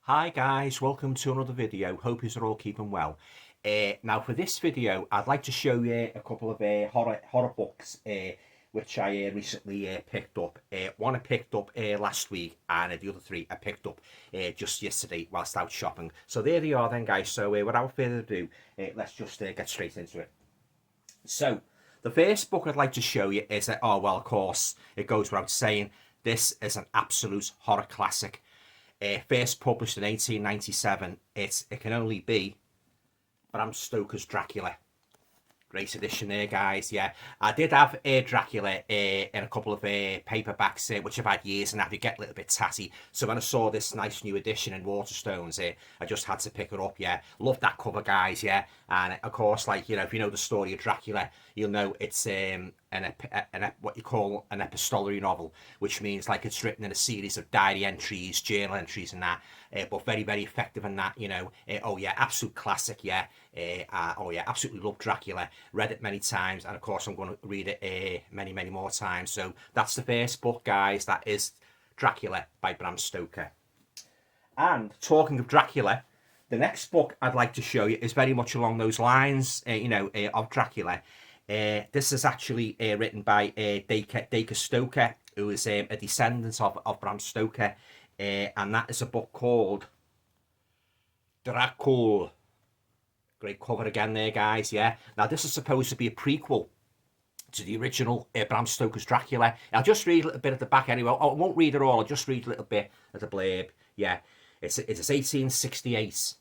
Hi guys, welcome to another video. Hope you're all keeping well. Now for this video, I'd like to show you a couple of horror books which I recently picked up. One I picked up last week, and the other three I picked up just yesterday whilst out shopping. So there they are then, guys. So without further ado, let's just get straight into it. So the first book I'd like to show you is of course, it goes without saying, this is an absolute horror classic. First published in 1897, it can only be Bram Stoker's Dracula. Great edition there, guys. Yeah, I did have Dracula in a couple of paperbacks, which I've had years and they get a little bit tatty. So when I saw this nice new edition in Waterstones, I just had to pick it up. Yeah, love that cover, guys. Yeah, and of course, like, you know, if you know the story of Dracula, you'll know it's what you call an epistolary novel, which means like it's written in a series of diary entries, journal entries, and that. But very, very effective in that, you know. Oh yeah, absolute classic. Yeah. Oh yeah, absolutely love Dracula. Read it many times, and of course I'm going to read it many, many more times. So that's the first book, guys. That is Dracula by Bram Stoker. And talking of Dracula, the next book I'd like to show you is very much along those lines, of Dracula. This is actually written by Dacre Stoker, who is a descendant of Bram Stoker, and that is a book called Draco. Great cover again there, guys. Yeah. Now this is supposed to be a prequel to the original Bram Stoker's Dracula. I'll just read a little bit at the back anyway. I won't read it all. I'll just read a little bit at the blurb. Yeah. It is 1868.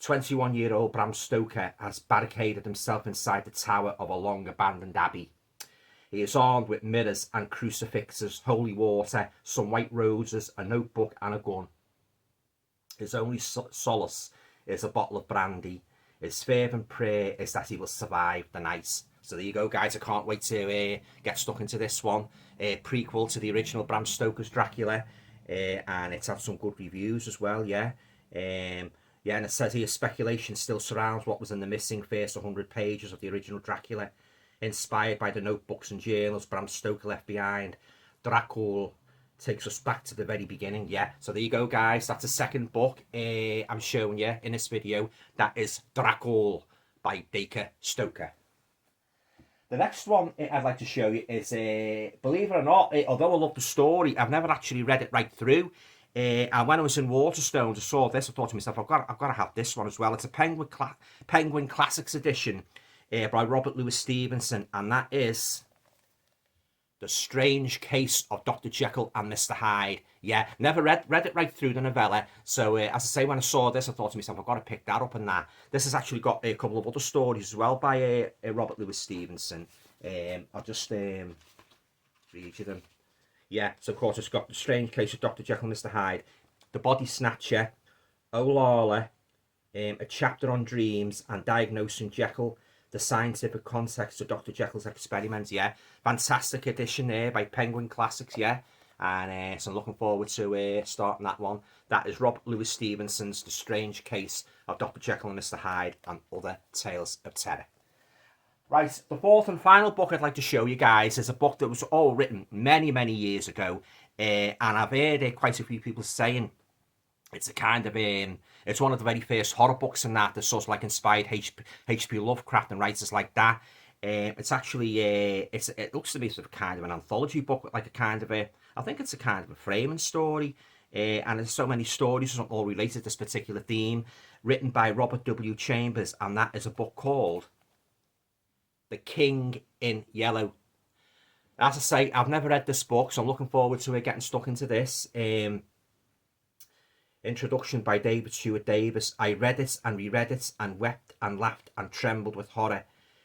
21-year-old Bram Stoker has barricaded himself inside the tower of a long-abandoned abbey. He is armed with mirrors and crucifixes, holy water, some white roses, a notebook and a gun. His only solace is a bottle of brandy. His fervent prayer is that he will survive the night. So there you go, guys. I can't wait to get stuck into this one. Prequel to the original Bram Stoker's Dracula. And it's had some good reviews as well, yeah. Yeah, and it says here, speculation still surrounds what was in the missing first 100 pages of the original Dracula. Inspired by the notebooks and journals Bram Stoker left behind, Draco takes us back to the very beginning. Yeah, so there you go, guys. That's the second book I'm showing you in this video. That is Draco by Dacre Stoker. The next one I'd like to show you is, believe it or not, although I love the story, I've never actually read it right through. And when I was in Waterstones, I saw this. I thought to myself, I've got to have this one as well. It's a Penguin Classics edition by Robert Louis Stevenson, and that is The Strange Case of Dr. Jekyll and Mr. Hyde. Yeah, never read it right through the novella. So as I say, when I saw this, I thought to myself, I've got to pick that up and that. This has actually got a couple of other stories as well by Robert Louis Stevenson. I'll just read you them. Yeah, so of course it's got The Strange Case of Dr. Jekyll and Mr. Hyde, The Body Snatcher, Olala, a chapter on dreams and diagnosing Jekyll, the scientific context of Dr. Jekyll's experiments. Yeah, fantastic edition there by Penguin Classics. Yeah, and so I'm looking forward to starting that one. That is Robert Louis Stevenson's The Strange Case of Dr. Jekyll and Mr. Hyde and Other Tales of Terror. Right, the fourth and final book I'd like to show you guys is a book that was all written many, many years ago, and I've heard quite a few people saying it's a kind of it's one of the very first horror books and that sort of like inspired H.P. Lovecraft and writers like that. It's actually it looks to me sort of kind of an anthology book, like a kind of I think it's a kind of a framing story, and there's so many stories all related to this particular theme, written by Robert W. Chambers, and that is a book called The King in Yellow. As I say, I've never read this book, so I'm looking forward to getting stuck into this. Introduction by David Stewart Davis. I read it and reread it and wept and laughed and trembled with horror,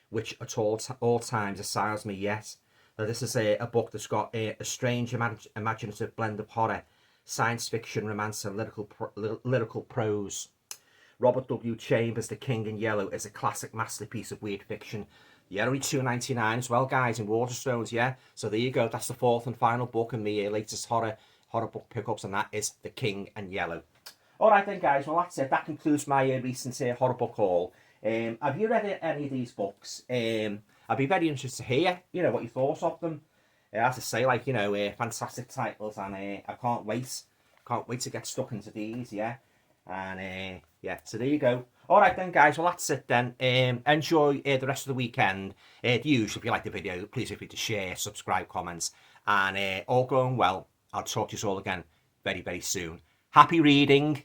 which at all times assails me yet. Now, this is a book that's got a strange imaginative blend of horror, science fiction, romance and lyrical prose. Robert W. Chambers' The King in Yellow is a classic masterpiece of weird fiction. Yeah, only $2.99 as well, guys, in Waterstones. Yeah, so there you go. That's the fourth and final book in the latest horror book pickups, and that is The King in Yellow. All right then, guys. Well, that's it. That concludes my recent horror book haul. Have you read any of these books? I'd be very interested to hear, you know, what you thought of them. I have to say, like, you know, fantastic titles, and I can't wait to get stuck into these. Yeah. And yeah, so there you go. All right then, guys. Well, that's it then. Enjoy the rest of the weekend. The usual, if you like the video, please feel free to share, subscribe, comments, and all going well. I'll talk to you all again very, very soon. Happy reading.